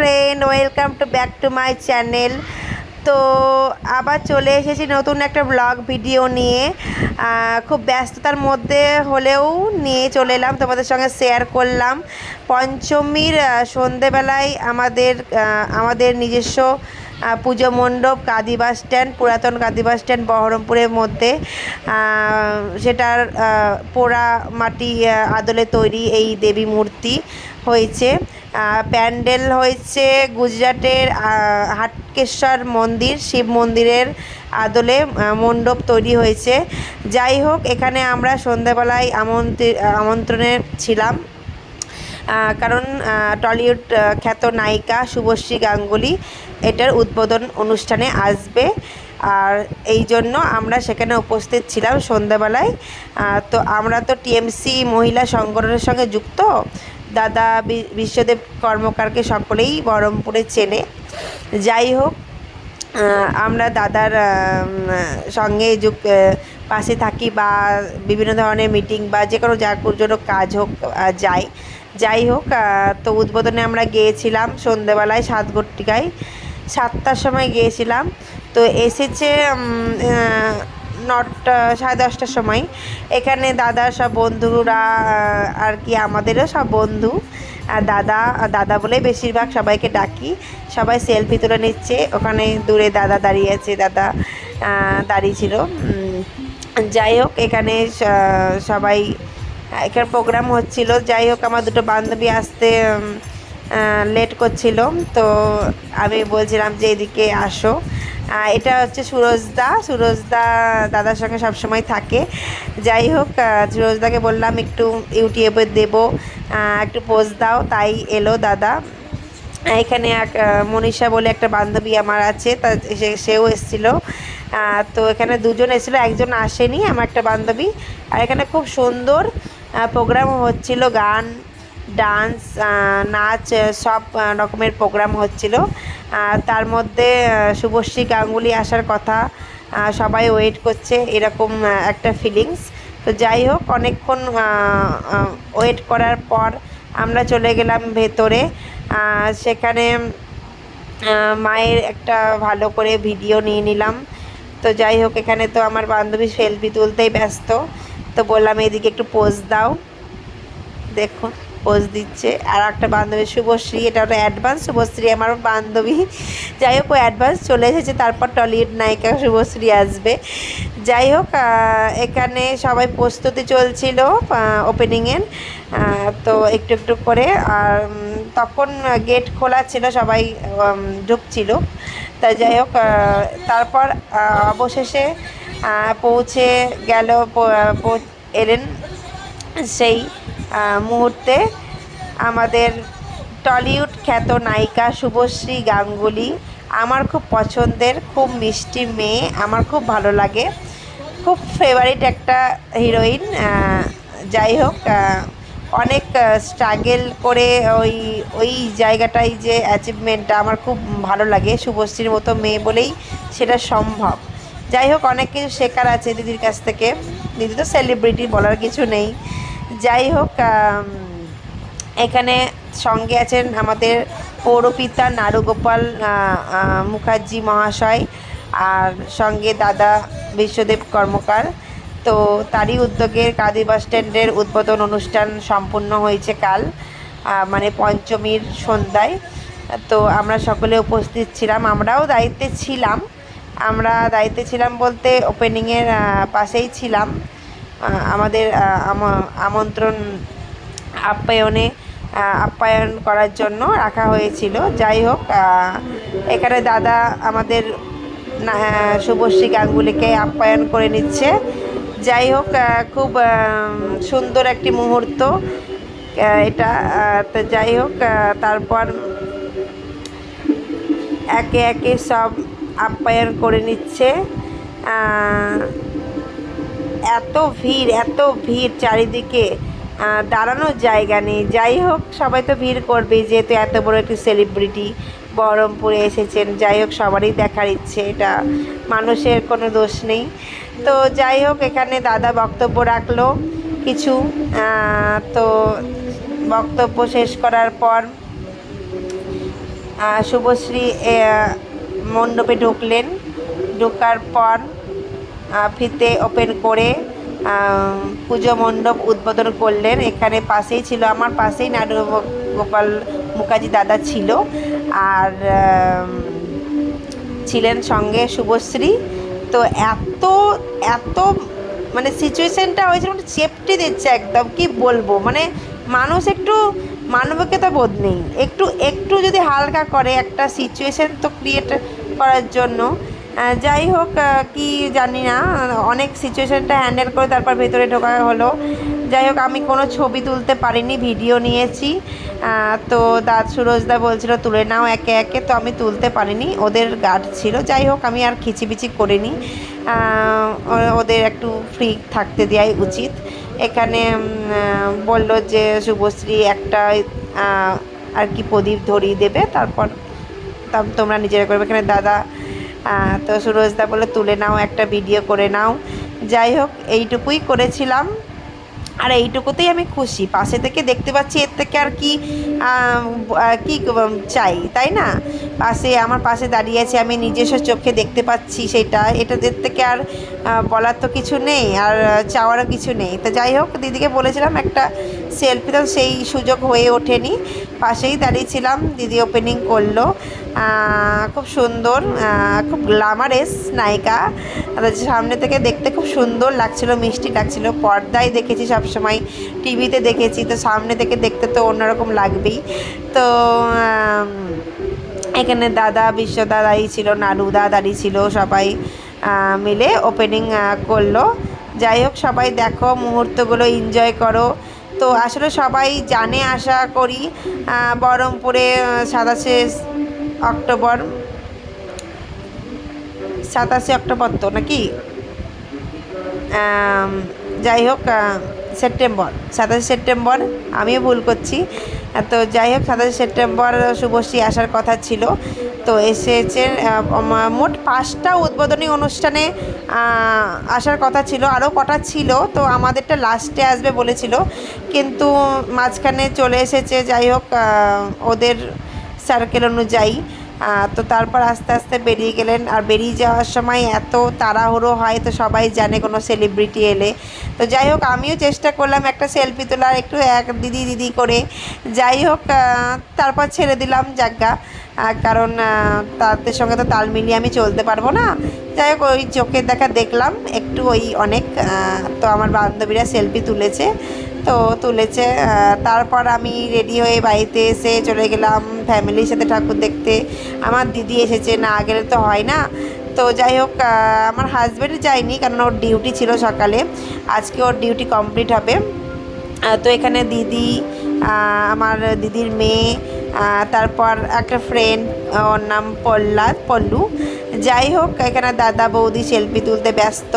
Friend, welcome to back to my channel. তো আবার চলে এসেছি নতুন একটা ব্লগ ভিডিও নিয়ে। খুব ব্যস্ততার মধ্যে হলেও নিয়ে চলে এলাম, তোমাদের সঙ্গে শেয়ার করলাম। পঞ্চমীর সন্ধেবেলায় আমাদের নিজস্ব পুজো মণ্ডপ কাঁদি বাস স্ট্যান্ড, পুরাতন কাঁদি বাস স্ট্যান্ড বহরমপুরের মধ্যে, সেটার পোড়া মাটি আদলে তৈরি এই দেবী মূর্তি হয়েছে। প্যান্ডেল হয়েছে গুজরাটের হাটকেশ্বর মন্দির, শিব মন্দিরের আদলে মণ্ডপ তৈরি হয়েছে। যাই হোক, এখানে আমরা সন্ধ্যাবেলায় আমন্ত্রণে ছিলাম, কারণ টলিউড খ্যাত নায়িকা শুভশ্রী গাঙ্গুলি এটার উদ্বোধন অনুষ্ঠানে আসবে, আর এই জন্য আমরা সেখানে উপস্থিত ছিলাম সন্ধ্যাবেলায়। তো আমরা তো টিএমসি মহিলা সংগঠনের সঙ্গে যুক্ত। দাদা বিশ্বদেব কর্মকারকে সকলেই বহরমপুরে চেনে। যাই হোক, আমরা দাদার সঙ্গে পাশে থাকি, বা বিভিন্ন ধরনের মিটিং বা যে কোনো জন্য কাজ হোক যাই হোক, তো উদ্বোধনে আমরা গিয়েছিলাম সন্ধ্যেবেলায় 7টার সময় গিয়েছিলাম। তো এসেছে 9:30টার সময়। এখানে দাদার সব বন্ধুরা আর কি, আমাদেরও সব বন্ধু, দাদা বলে বেশিরভাগ সবাইকে ডাকি। সবাই সেলফি তুলে নিচ্ছে। ওখানে দূরে দাদা দাঁড়িয়ে আছে, দাদা দাঁড়িয়ে ছিল। যাই হোক, এখানে সবাই এখানে প্রোগ্রাম হচ্ছিল। যাই হোক, আমার দুটো বান্ধবী আসতে লেট করছিল, তো আমি বলছিলাম যে এদিকে আসো। এটা হচ্ছে সুরজদা দাদার সঙ্গে সবসময় থাকে। যাই হোক, সুরজদাকে বললাম একটু ইউটিউবে দেবো, একটু পোস্ট দাও, তাই এলো দাদা। এখানে এক মনীষা বলে একটা বান্ধবী আমার আছে, তা সেও এসেছিলো। তো এখানে দুজন এসেছিলো, একজন আসেনি, আমার একটা বান্ধবী। আর এখানে খুব সুন্দর প্রোগ্রাম হচ্ছিল, গান, ডান্স, নাচ, সব রকমের প্রোগ্রাম হচ্ছিল। তার মধ্যে শুভশ্রী গাঙ্গুলি আসার কথা, সবাই ওয়েট করছে, এরকম একটা ফিলিংস। তো যাই হোক, অনেকক্ষণ ওয়েট করার পর আমরা চলে গেলাম ভেতরে। সেখানে মায়ের একটা ভালো করে ভিডিও নিয়ে নিলাম। তো যাই হোক, এখানে তো আমার বান্ধবী সেলফি তুলতেই ব্যস্ত, তো বললাম এদিকে একটু পোজ দাও। দেখুন পোজ দিচ্ছে। আর একটা বান্ধবী শুভশ্রী, এটা ওটা অ্যাডভান্স শুভশ্রী আমার বান্ধবী। যাই হোক, ও অ্যাডভান্স চলে এসেছে, তারপর টলিউড নায়িকা শুভশ্রী আসবে। যাই হোক, এখানে সবাই প্রস্তুতি চলছিল ওপেনিংয়ের, তো একটু একটু করে। আর তখন গেট খোলা ছিল, সবাই ঢুকছিল। তা যাই হোক, তারপর অবশেষে পৌঁছে গেল, এলেন সেই মুহূর্তে আমাদের টলিউড খ্যাত নায়িকা শুভশ্রী গাঙ্গুলি। আমার খুব পছন্দের, খুব মিষ্টি মেয়ে, আমার খুব ভালো লাগে, খুব ফেভারিট একটা হিরোইন। যাই হোক, অনেক স্ট্রাগল করে ওই জায়গাটায় যে অ্যাচিভমেন্টটা আমার খুব ভালো লাগে। শুভশ্রীর মতো মেয়ে বলেই সেটা সম্ভব। যাই হোক, অনেক কিছু শেখার আছে দিদির কাছ থেকে। দিদি তো সেলিব্রিটি, বলার কিছু নেই। যাই হোক, এখানে সঙ্গে আছেন আমাদের পৌরপিতা নারুগোপাল মুখার্জি মহাশয়, আর সঙ্গে দাদা বিশ্বদেব কর্মকার। তো তারই উদ্যোগে কাঁদি বাস স্ট্যান্ডের উদ্বোধন অনুষ্ঠান সম্পূর্ণ হয়েছে কাল, মানে পঞ্চমীর সন্ধ্যায়। তো আমরা সকলে উপস্থিত ছিলাম, আমরাও দায়িত্বে ছিলাম। বলতে ওপেনিংয়ের পাশেই ছিলাম। আমাদের আমন্ত্রণ আপ্যায়ন করার জন্য রাখা হয়েছিল। যাই হোক, এখানে দাদা আমাদের শুভশ্রী গাঙ্গুলিকে আপ্যায়ন করে নিচ্ছে। যাই হোক, খুব সুন্দর একটি মুহূর্ত এটা। তো যাই হোক, তারপর একে একে সব আপ্যায়ন করে নিচ্ছে। এত ভিড় চারিদিকে, দাঁড়ানোর জায়গা নেই। যাই হোক, সবাই তো ভিড় করবেই, যেহেতু এত বড় একটি সেলিব্রিটি বহরমপুরে এসেছেন। যাই হোক, সবারই দেখার ইচ্ছে, এটা মানুষের কোনো দোষ নেই। তো যাই হোক, এখানে দাদা বক্তব্য রাখলো কিছু। তো বক্তব্য শেষ করার পর শুভশ্রী মণ্ডপে ঢুকলেন, ঢোকার পর ফিতে ওপেন করে পুজো মণ্ডপ উদ্বোধন করলেন। এখানে পাশেই ছিল, আমার পাশেই নাড়ু গোপাল মুখার্জি দাদা ছিল, আর ছিলেন সঙ্গে শুভশ্রী। তো এত এত মানে সিচুয়েশানটা হয়েছিল, মানে চেপটে দিচ্ছে একদম, কি বলবো, মানে মানুষ একটু মানবিকতা বোধ নেই, একটু একটু যদি হালকা করে একটা সিচুয়েশান তো ক্রিয়েট করার জন্য। যাই হোক, কি জানি না, অনেক সিচুয়েশানটা হ্যান্ডেল করে তারপর ভেতরে ঢোকা হলো। যাই হোক, আমি কোনো ছবি তুলতে পারিনি, ভিডিও নিয়েছি। তো সুরজদা বলছিল তুলে নাও একে একে, তো আমি তুলতে পারিনি, ওদের গার্ড ছিল। যাই হোক, আমি আর খিচিবিচি করিনি, ওদের একটু ফ্রি থাকতে দেওয়াই উচিত। এখানে বলল যে শুভশ্রী একটা আর কি প্রদীপ ধরিয়ে দেবে, তারপর তোমরা নিজেরা করবে। এখানে দাদা তো সুরজদা বলে তুলে নাও, একটা ভিডিও করে নাও। যাই হোক, এইটুকুই করেছিলাম, আর এইটুকুতেই আমি খুশি। পাশে থেকে দেখতে পাচ্ছি, এর থেকে আর কি কি চাই, তাই না? আমার পাশে দাঁড়িয়ে আছে, আমি নিজস্ব চোখে দেখতে পাচ্ছি সেটা, এটাদের থেকে আর বলার তো কিছু নেই, আর চাওয়ারও কিছু নেই। তো যাই হোক, দিদিকে বলেছিলাম একটা সেলফি, তো সেই সুযোগ হয়ে ওঠেনি। পাশেই দাঁড়িয়েছিলাম, দিদি ওপেনিং করলো। খুব সুন্দর, খুব গ্ল্যামারাস নায়িকা, সামনে থেকে দেখতে খুব সুন্দর লাগছিল, মিষ্টি লাগছিল। পর্দায় দেখেছি সবসময়, টিভিতে দেখেছি, তো সামনে থেকে দেখতে তো অন্যরকম লাগবেই। তো এখানে দাদা, বিশ্বদা দাঁড়িয়ে ছিল, নাড়ুদা দাঁড়িয়ে ছিল, সবাই মিলে ওপেনিং করলো। যাই হোক, সবাই দেখো, মুহূর্তগুলো এনজয় করো। তো আসলে সবাই জানে আশা করি, বহরমপুরে 27 অক্টোবর তো নাকি, যাই হোক, সেপ্টেম্বর, আমিও ভুল করছি। তো যাই হোক, 27 সেপ্টেম্বর শুভশ্রী আসার কথা ছিল। তো এসেছে, মোট 5টা উদ্বোধনী অনুষ্ঠানে আসার কথা ছিল, আরও কটা ছিল, তো আমাদেরটা লাস্টে আসবে বলেছিল, কিন্তু মাঝখানে চলে এসেছে। যাই হোক, ওদের সার্কেল অনুযায়ী। তো তারপর আস্তে আস্তে বেরিয়ে গেলেন, আর বেরিয়ে যাওয়ার সময় এত তাড়াহুড়ো হয়, তো সবাই জানে কোনো সেলিব্রিটি এলে। তো যাই হোক, আমিও চেষ্টা করলাম একটা সেলফি তোলার, একটু এক দিদি দিদি করে। যাই হোক, তারপর ছেড়ে দিলাম জায়গা, কারণ তাদের সঙ্গে তো তাল মিলিয়ে আমি চলতে পারবো না। যাই হোক, ওই চোখের দেখা দেখলাম একটু, ওই অনেক। তো আমার বান্ধবীরা সেলফি তুলেছে। তারপর আমি রেডি হয়ে বাড়িতে এসে চলে গেলাম ফ্যামিলির সাথে ঠাকুর দেখতে। আমার দিদি এসেছে, না গেলে তো হয় না। তো যাই হোক, আমার হাজব্যান্ড যায়নি, কারণ ওর ডিউটি ছিল সকালে, আজকে ওর ডিউটি কমপ্লিট হবে। তো এখানে দিদি, আমার দিদির মেয়ে, তারপর একটা ফ্রেন্ড, ওর নাম পল্লু। যাই হোক, এখানে দাদা বৌদি সেলফি তুলতে ব্যস্ত।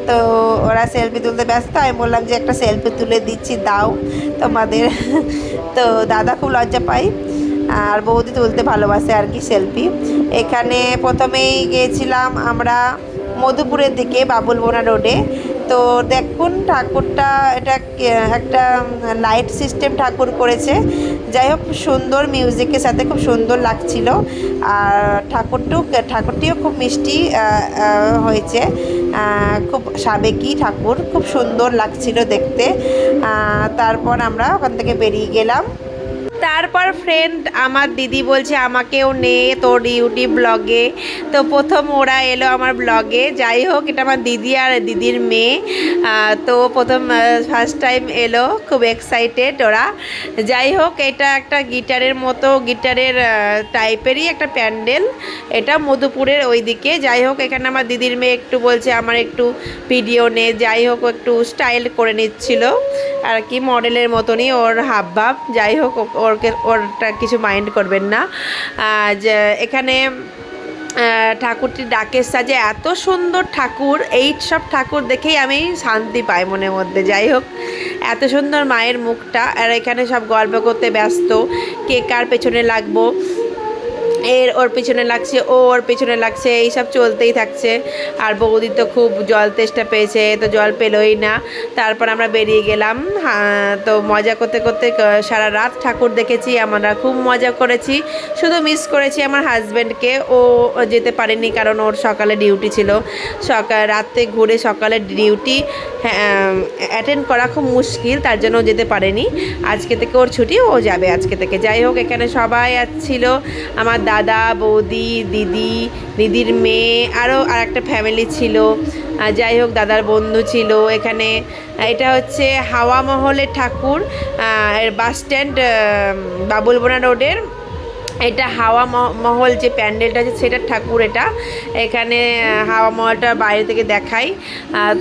তো ওরা সেলফি তুলতে ব্যস্ত, আমি বললাম যে একটা সেলফি তুলে দিচ্ছি, দাও তোমাদের। তো দাদা খুব লজ্জা পায়, আর বৌদি তুলতে ভালোবাসে আর কি সেলফি। এখানে প্রথমেই গিয়েছিলাম আমরা মধুপুরের দিকে, বাবুলবোনা রোডে। তো দেখুন ঠাকুরটা, এটা একটা লাইট সিস্টেম ঠাকুর করেছে। যাই হোক, খুব সুন্দর, মিউজিকের সাথে খুব সুন্দর লাগছিল। আর ঠাকুরটিও খুব মিষ্টি হয়েছে, খুব সাবেকি ঠাকুর, খুব সুন্দর লাগছিল দেখতে। তারপর আমরা ওখান থেকে বেরিয়ে গেলাম। তারপর ফ্রেন্ড আমার দিদি বলছে আমাকেও নে তোর ইউটিউব ব্লগে। তো প্রথম ওরা এলো আমার ব্লগে। যাই হোক, এটা আমার দিদি আর দিদির মেয়ে। তো প্রথম ফার্স্ট টাইম এলো, খুব এক্সাইটেড ওরা। যাই হোক, এটা একটা গিটারের মতো, গিটারের টাইপেরই একটা প্যান্ডেল, এটা মধুপুরের ওই দিকে। যাই হোক, এখানে আমার দিদির মেয়ে একটু বলছে আমার একটু ভিডিও নে। যাই হোক, একটু স্টাইল করে নিচ্ছিল আর কি, মডেলের মতনই ওর হাবভাব। যাই হোক, ওরটা কিছু মাইন্ড করবেন না। এখানে ঠাকুরটি ডাকের সাজে, এত সুন্দর ঠাকুর, এই সব ঠাকুর দেখেই আমি শান্তি পাই মনের মধ্যে। যাই হোক, এত সুন্দর মায়ের মুখটা। আর এখানে সব গল্প করতে ব্যস্ত, কে কার পেছনে লাগবো, ওর পিছনে লাগছে, ওর পিছনে লাগছে, এইসব চলতেই থাকছে। আর বৌদি তো খুব জল তেষ্টা পেয়েছে, তো জল পেলোই না। তারপর আমরা বেরিয়ে গেলাম। তো মজা করতে করতে সারা রাত ঠাকুর দেখেছি, আমরা খুব মজা করেছি। শুধু মিস করেছি আমার হাজব্যান্ডকে, ও যেতে পারেনি কারণ ওর সকালে ডিউটি ছিল। রাতে ঘুরে সকালে ডিউটি অ্যাটেন্ড করা খুব মুশকিল, তার জন্য ও যেতে পারেনি। আজকে থেকে ওর ছুটি, ও যাবে আজকে থেকে। যাই হোক, এখানে সবাই ছিল, আমার দাদা, বৌদি, দিদি, দিদির মেয়ে, আরও একটা ফ্যামিলি ছিল। যাই হোক, দাদার বন্ধু ছিল এখানে। এটা হচ্ছে হাওয়া মহলের ঠাকুর, বাস স্ট্যান্ড, বাবুলবোনা রোডের। এটা হাওয়া মহল যে প্যান্ডেলটা আছে সেটার ঠাকুর এটা। এখানে হাওয়া মহলটা বাইরে থেকে দেখাই।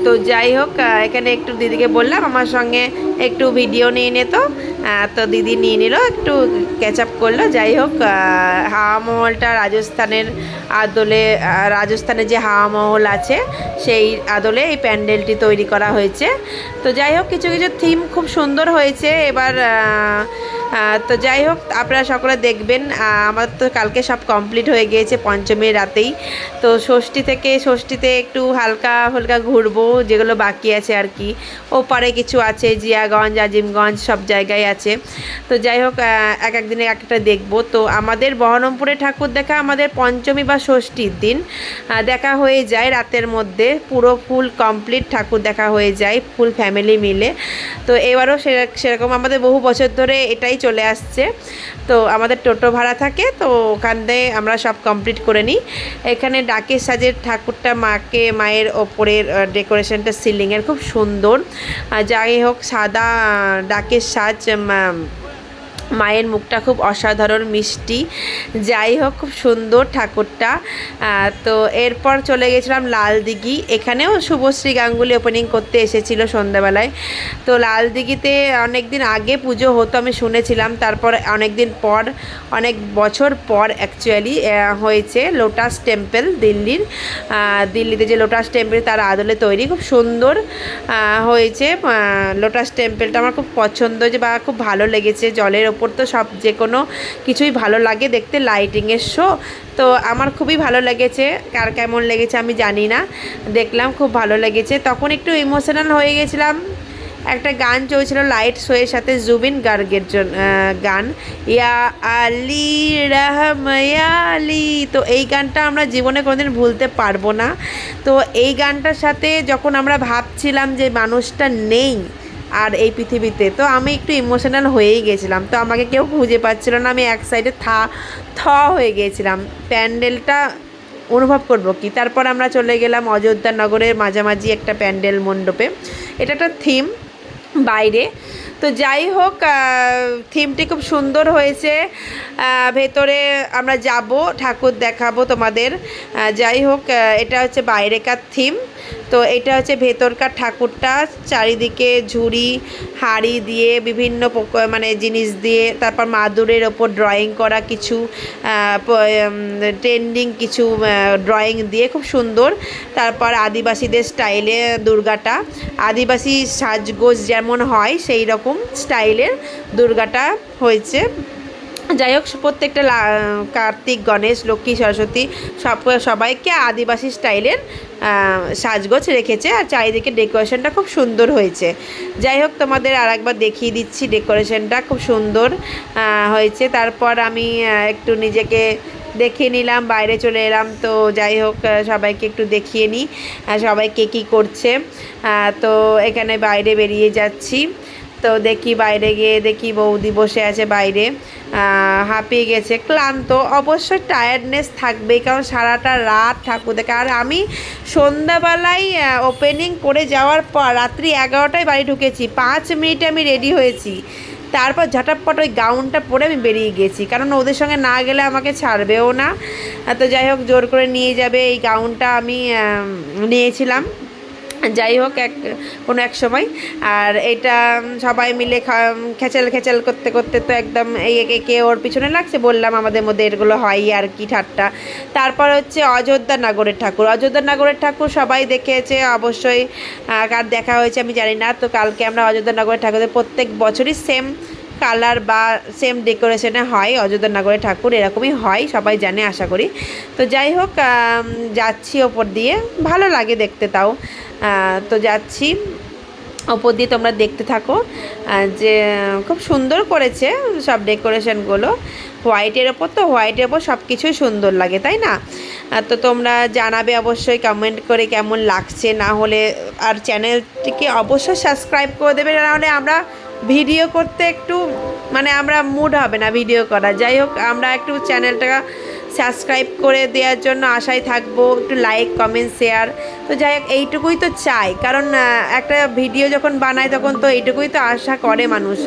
তো যাই হোক, এখানে একটু দিদিকে বললাম আমার সঙ্গে একটু ভিডিও নিয়ে নিত। তো দিদি নিয়ে নিল, একটু ক্যাচ আপ করলো। যাই হোক, হাওয়া মহলটা রাজস্থানের আদলে, রাজস্থানের যে হাওয়া মহল আছে সেই আদলে এই প্যান্ডেলটি তৈরি করা হয়েছে। তো যাই হোক, কিছু কিছু থিম খুব সুন্দর হয়েছে এবার। তো যাই হোক, আপনারা সকলে দেখবেন। আমার তো কালকে সব কমপ্লিট হয়ে গিয়েছে পঞ্চমীর রাতেই। তো ষষ্ঠীতে একটু হালকা হালকা ঘুরবো, যেগুলো বাকি আছে আর কি। ওপারে কিছু আছে, জিয়াগঞ্জ, আজিমগঞ্জ, সব জায়গায় আছে। তো যাই হোক, এক এক দিনে একটা দেখবো। তো আমাদের বহরমপুরে ঠাকুর দেখা আমাদের পঞ্চমী বা ষষ্ঠীর দিন দেখা হয়ে যায় রাতের মধ্যে, পুরো ফুল কমপ্লিট ঠাকুর দেখা হয়ে যায় ফুল ফ্যামিলি মিলে। তো এবারও সেরকম আমাদের বহু বছর ধরে এটাই চলে আসছে। তো আমাদের টোটো ভাড়া থাকে, তো ওখান থেকে আমরা সব কমপ্লিট করে নিই। এখানে ডাকের সাজের ঠাকুরটা, মায়ের ওপরের ডেকোরেশনটা সিলিংয়ের খুব সুন্দর। যাই হোক, সাদা ডাকের সাজ, মায়ের মুখটা খুব অসাধারণ মিষ্টি। যাই হোক, খুব সুন্দর ঠাকুরটা। তো এরপর চলে গেছিলাম লাল দিঘি। এখানেও শুভশ্রী গাঙ্গুলি ওপেনিং করতে এসেছিলো সন্ধ্যাবেলায়। তো লাল দিঘিতে অনেক দিন আগে পুজো হতো আমি শুনেছিলাম, তারপর অনেক দিন পর, অনেক বছর পর অ্যাকচুয়ালি হয়েছে লোটাস টেম্পল। দিল্লিতে যে লোটাস টেম্পল তার আদলে তৈরি, খুব সুন্দর হয়েছে লোটাস টেম্পলটা। আমার খুব পছন্দ বা খুব ভালো লেগেছে। জলের ওপর তো সব যে কোনো কিছুই ভালো লাগে দেখতে, লাইটিংয়ের শো। তো আমার খুবই ভালো লেগেছে, কার কেমন লেগেছে আমি জানি না, দেখলাম খুব ভালো লেগেছে। তখন একটু ইমোশনাল হয়ে গেছিলাম। একটা গান চলছিল লাইট শোয়ের সাথে, জুবিন গার্গের গান, ইয়া আলি রহময়ালি। তো এই গানটা আমরা জীবনে কোনোদিন ভুলতে পারবো না। তো এই গানটার সাথে যখন আমরা ভাবছিলাম যে মানুষটা নেই আর এই পৃথিবীতে, তো আমি একটু ইমোশনাল হয়েই গেছিলাম। তো আমাকে কেউ খুঁজে পাচ্ছিল না, আমি এক সাইডে হয়ে গিয়েছিলাম। প্যান্ডেলটা অনুভব করবো কি। তারপর আমরা চলে গেলাম অযোধ্যা নগরের মাঝামাঝি একটা প্যান্ডেল মণ্ডপে। এটা একটা থিম বাইরে। তো যাই হোক, থিমটি খুব সুন্দর হয়েছে। ভেতরে আমরা যাব, ঠাকুর দেখাবো তোমাদের। যাই হোক, এটা হচ্ছে বাইরেকার থিম। তো এটা হচ্ছে ভেতরকার ঠাকুরটা, চারিদিকে ঝুড়ি হাড়ি দিয়ে বিভিন্ন মানে জিনিস দিয়ে, তারপর মাদুরের ওপর ড্রয়িং করা কিছু ট্রেন্ডিং কিছু ড্রয়িং দিয়ে খুব সুন্দর। তারপর আদিবাসীদের স্টাইলে দুর্গাটা, আদিবাসী সাজগোজ যেমন হয় সেই রকম স্টাইলের দুর্গাটা হয়েছে। যাই হোক, প্রত্যেকটা কার্তিক, গণেশ, লক্ষ্মী, সরস্বতী সবাইকে আদিবাসী স্টাইলের সাজগোজ রেখেছে। আর চারিদিকে ডেকোরেশনটা খুব সুন্দর হয়েছে। যাই হোক, তোমাদের আর একবার দেখিয়ে দিচ্ছি, ডেকোরেশনটা খুব সুন্দর হয়েছে। তারপর আমি একটু নিজেকে দেখিয়ে নিলাম, বাইরে চলে এলাম। তো যাই হোক, সবাইকে একটু দেখিয়ে নিই সবাই কে কী করছে। তো এখানে বাইরে বেরিয়ে যাচ্ছি। তো দেখি, বাইরে গিয়ে দেখি বৌদি বসে আছে বাইরে, হাঁপিয়ে গেছে, ক্লান্ত। অবশ্যই টায়ার্ডনেস থাকবেই, কারণ সারাটা রাত ঠাকুর দেখা। আর আমি সন্ধ্যাবেলায় ওপেনিং করে যাওয়ার পর রাত্রি 11টায় বাড়ি ঢুকেছি, 5 মিনিটে আমি রেডি হয়েছি। তারপর ঝটাপট ওই গাউনটা পরে আমি বেরিয়ে গেছি, কারণ ওদের সঙ্গে না গেলে আমাকে ছাড়বেও না। তো যাই হোক, জোর করে নিয়ে যাবে, এই গাউনটা আমি নিয়েছিলাম। যাই হোক, কোনো এক সময়। আর এটা সবাই মিলে খেচাল করতে করতে তো একদম কে ওর পিছনে লাগছে। বললাম আমাদের মধ্যে এগুলো হয় আর কি, ঠাট্টা। তারপর হচ্ছে অযোধ্যা নগরের ঠাকুর সবাই দেখেছে অবশ্যই, কার দেখা হয়েছে আমি জানি না। তো কালকে আমরা অযোধ্যা নগরের ঠাকুরের প্রত্যেক বছরই সেম কালার বা সেম ডেকোরেশনে হয়। অযোধ্যা নগরের ঠাকুর এরকমই হয়, সবাই জানে আশা করি। তো যাই হোক, যাচ্ছি ওপর দিয়ে, ভালো লাগে দেখতে তাও। তো যাচ্ছি ওপর দিয়ে, তোমরা দেখতে থাকো। যে খুব সুন্দর করেছে সব ডেকোরেশনগুলো, হোয়াইটের ওপর, তো হোয়াইটের ওপর সব কিছুই সুন্দর লাগে, তাই না? তো তোমরা জানাবে অবশ্যই কমেন্ট করে কেমন লাগছে। না হলে আর চ্যানেলটিকে অবশ্যই সাবস্ক্রাইব করে দেবে, নাহলে আমরা ভিডিও করতে একটু মানে আমরা মুড হবে না ভিডিও করা। যাই হোক, আমরা একটু চ্যানেলটা সাবস্ক্রাইব করে দেওয়ার জন্য আশায় থাকবো, একটু লাইক কমেন্ট শেয়ার। তো যাই হোক, এইটুকুই তো চাই, কারণ একটা ভিডিও যখন বানায় তখন তো এইটুকুই তো আশা করে মানুষ,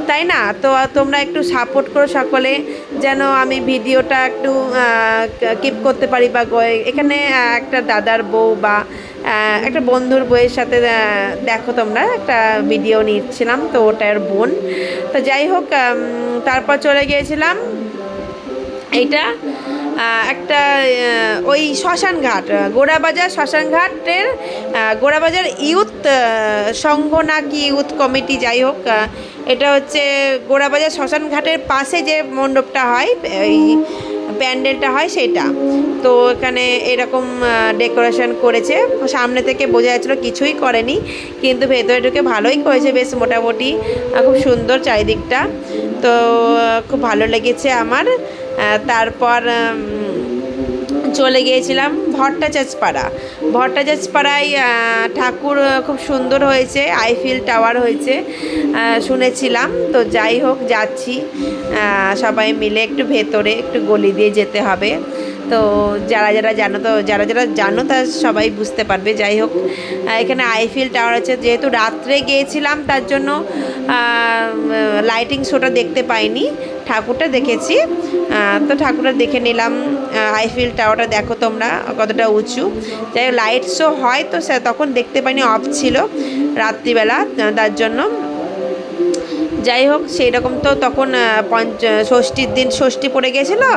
তাই না? তো তোমরা একটু সাপোর্ট করো সকলে, যেন আমি ভিডিওটা একটু কিপ করতে পারি। বা এখানে একটা দাদার বউ বা একটা বন্ধুর বউয়ের সাথে দেখো তোমরা একটা ভিডিও নিচ্ছিলাম, তো ওটার বোন। তো যাই হোক, তারপর চলে গিয়েছিলাম এইটা একটা ওই শ্মশানঘাট, গোড়াবাজার শ্মশানঘাটের গোড়াবাজার ইউথ সংঘ না কি ইউথ কমিটি, যাই হোক, এটা হচ্ছে গোড়াবাজার শ্মশানঘাটের পাশে যে মণ্ডপটা হয়, এই প্যান্ডেলটা হয় সেটা। তো এখানে এরকম ডেকোরেশন করেছে, সামনে থেকে বোঝা যাচ্ছিলো কিছুই করেনি, কিন্তু ভেতরে ঢুকে ভালোই করেছে বেশ মোটামুটি, খুব সুন্দর চারিদিকটা। তো খুব ভালো লেগেছে আমার। তারপর চলে গিয়েছিলাম ভট্টাচার্যপাড়ায় ঠাকুর খুব সুন্দর হয়েছে, আইফেল টাওয়ার হয়েছে শুনেছিলাম। তো যাই হোক, যাচ্ছি সবাই মিলে, একটু ভেতরে একটু গলি দিয়ে যেতে হবে। তো যারা যারা জানো তা সবাই বুঝতে পারবে। যাই হোক, এখানে আইফেল টাওয়ার আছে, যেহেতু রাত্রে গিয়েছিলাম তার জন্য লাইটিং শোটা দেখতে পাইনি, ঠাকুরটা দেখেছি। তো ঠাকুরটা দেখে নিলাম। আইফেল টাওয়ারটা দেখো তোমরা কতটা উঁচু। যাই হোক, লাইট শো হয় তো তখন দেখতে পাইনি, অফ ছিল রাত্রিবেলা, তার জন্য। যাই হোক, সেই রকম তো তখন ষষ্ঠীর দিন ষষ্ঠী পড়ে গেছিলো।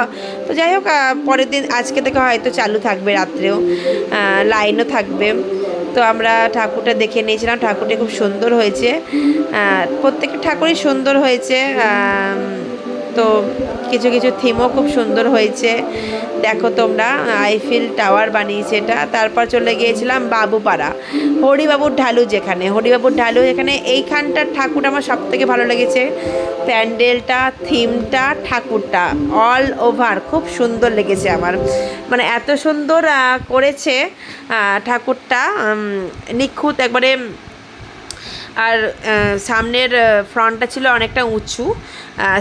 তো যাই হোক, পরের দিন আজকে থেকে হয়তো চালু থাকবে, রাত্রেও লাইনও থাকবে। তো আমরা ঠাকুরটা দেখে নিয়েছিলাম, ঠাকুরটা খুব সুন্দর হয়েছে, প্রত্যেকটা ঠাকুরই সুন্দর হয়েছে। তো কিছু কিছু থিমও খুব সুন্দর হয়েছে, দেখো তোমরা। আইফেল টাওয়ার বানিয়েছে এটা। তারপর চলে গিয়েছিলাম বাবুপাড়া, হরিবাবুর ঢালু, হরিবাবুর ঢালু, এখানে এইখানটার ঠাকুর আমার সব থেকে ভালো লেগেছে। প্যান্ডেলটা, থিমটা, ঠাকুরটা অল ওভার খুব সুন্দর লেগেছে আমার, মানে এত সুন্দর করেছে ঠাকুরটা, নিখুঁত একবারে। আর সামনের ফ্রন্টটা ছিল অনেকটা উঁচু,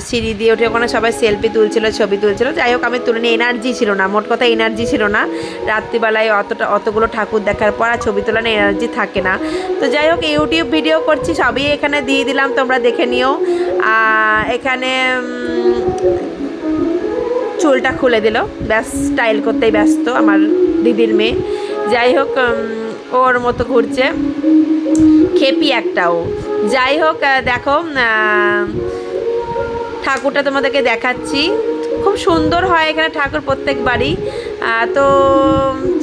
সিঁড়ি দিয়ে উঠে ওখানে সবাই সেলফি তুলছিল, ছবি তুলছিল। যাই হোক, আমি তুলে নিয়ে এনার্জি ছিল না, মোট কথা এনার্জি ছিল না রাত্রিবেলায় অতগুলো ঠাকুর দেখার পর, আর ছবি তোলার এনার্জি থাকে না। তো যাই হোক, ইউটিউব ভিডিও করছি, সবই এখানে দিয়ে দিলাম, তোমরা দেখে নিও। এখানে চুলটা খুলে দিল, ব্যাস স্টাইল করতেই ব্যস্ত আমার দিদির মেয়ে। যাই হোক, ওর মতো ঘুরছে, খেপি একটাও। যাই হোক, দেখো ঠাকুরটা তোমাদেরকে দেখাচ্ছি, খুব সুন্দর হয় এখানে ঠাকুর প্রত্যেকবারই। তো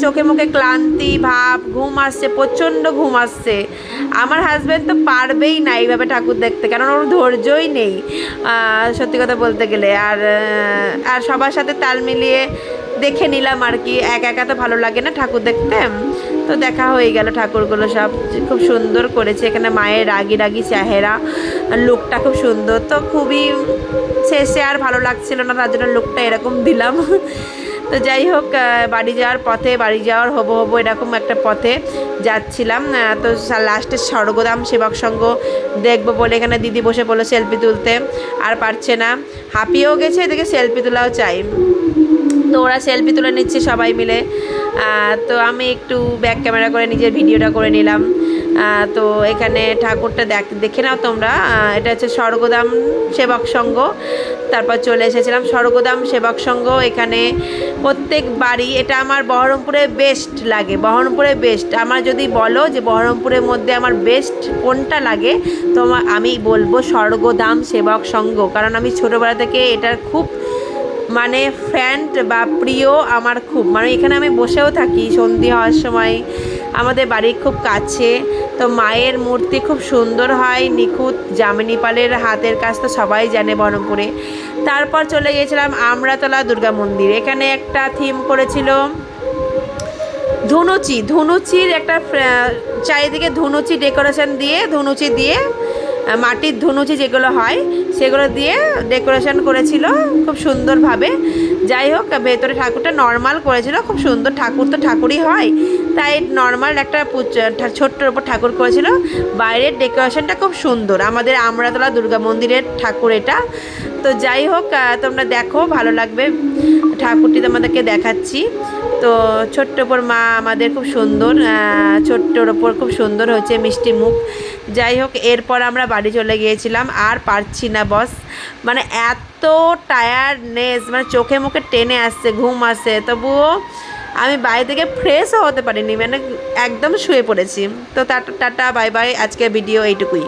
চোখে মুখে ক্লান্তি ভাব, ঘুম আসছে, প্রচণ্ড ঘুম আসছে। আমার হাজব্যান্ড তো পারবেই না এইভাবে ঠাকুর দেখতে, কারণ ওর ধৈর্যই নেই সত্যি কথা বলতে গেলে। আর সবার সাথে তাল মিলিয়ে দেখে নিলাম আর কি, একা একা তো ভালো লাগে না ঠাকুর দেখতে। তো দেখা হয়ে গেল, ঠাকুরগুলো সব খুব সুন্দর করেছে। এখানে মায়ের রাগি রাগি চেহারা, লুকটা খুব সুন্দর। তো খুবই শেষে আর ভালো লাগছিল না, তার জন্য লুকটা এরকম দিলাম। তো যাই হোক, বাড়ি যাওয়ার হবো এরকম একটা পথে যাচ্ছিলাম। তো লাস্টে স্বর্গধাম সেবক সংঘ দেখবো বলে এখানে দিদি বসে বললো সেলফি তুলতে, আর পারছে না, হাঁপিয়েও গেছে, এদিকে সেলফি তোলাও চাই। তো ওরা সেলফি তুলে নিচ্ছে সবাই মিলে। তো আমি একটু ব্যাক ক্যামেরা করে নিজের ভিডিওটা করে নিলাম। তো এখানে ঠাকুরটা দেখে নাও তোমরা, এটা হচ্ছে স্বর্গধাম সেবক সংঘ। তারপর চলে এসেছিলাম স্বর্গধাম সেবক সংঘ। এখানে প্রত্যেক বাড়ি, এটা আমার বহরমপুরে বেস্ট লাগে, বহরমপুরে বেস্ট। আমার যদি বলো যে বহরমপুরের মধ্যে আমার বেস্ট কোনটা লাগে, তো আমি বলবো স্বর্গধাম সেবক সংঘ, কারণ আমি ছোটোবেলা থেকে এটার খুব মানে ফ্যান বা প্রিয় আমার খুব, মানে এখানে আমি বসেও থাকি সন্ধে হওয়ার সময়, আমাদের বাড়ির খুব কাছে। তো মায়ের মূর্তি খুব সুন্দর হয়, নিখুঁত। যামিনী পালের হাতের কাজ তো সবাই জানে বহরমপুরে। তারপর চলে গিয়েছিলাম আমরাতলা দুর্গা মন্দির। এখানে একটা থিম করেছিল ধুনুচির একটা চারিদিকে ধুনুচি ডেকোরেশন দিয়ে, ধুনুচি দিয়ে মাটির ধুনুচি যেগুলো হয় সেগুলো দিয়ে ডেকোরেশন করেছিল খুব সুন্দরভাবে। যাই হোক, ভেতরে ঠাকুরটা নর্মাল করেছিল, খুব সুন্দর। ঠাকুর তো ঠাকুরই হয়, তাই নর্মাল একটা ছোট্টর ওপর ঠাকুর করেছিল। বাইরের ডেকোরেশনটা খুব সুন্দর। আমাদের আমরাতলা দুর্গা মন্দিরের ঠাকুর এটা। তো যাই হোক, তোমরা দেখো, ভালো লাগবে। ঠাকুরটি তোমাদেরকে দেখাচ্ছি। তো ছোট্ট ওপর মা আমাদের খুব সুন্দর, ছোট্টর ওপর খুব সুন্দর হচ্ছে মিষ্টি মুখ। যাই হোক, এরপর আমরা বাড়ি চলে গিয়েছিলাম। আর পারছি না বস, মানে এত টায়ার্ডনেস, মানে চোখে মুখে টেনে আসছে, ঘুম আসছে, তবুও আমি বাড়ি থেকে ফ্রেশও হতে পারিনি, মানে একদম শুয়ে পড়েছি। তো টাটা, বাই বাই, আজকের ভিডিও এইটুকুই।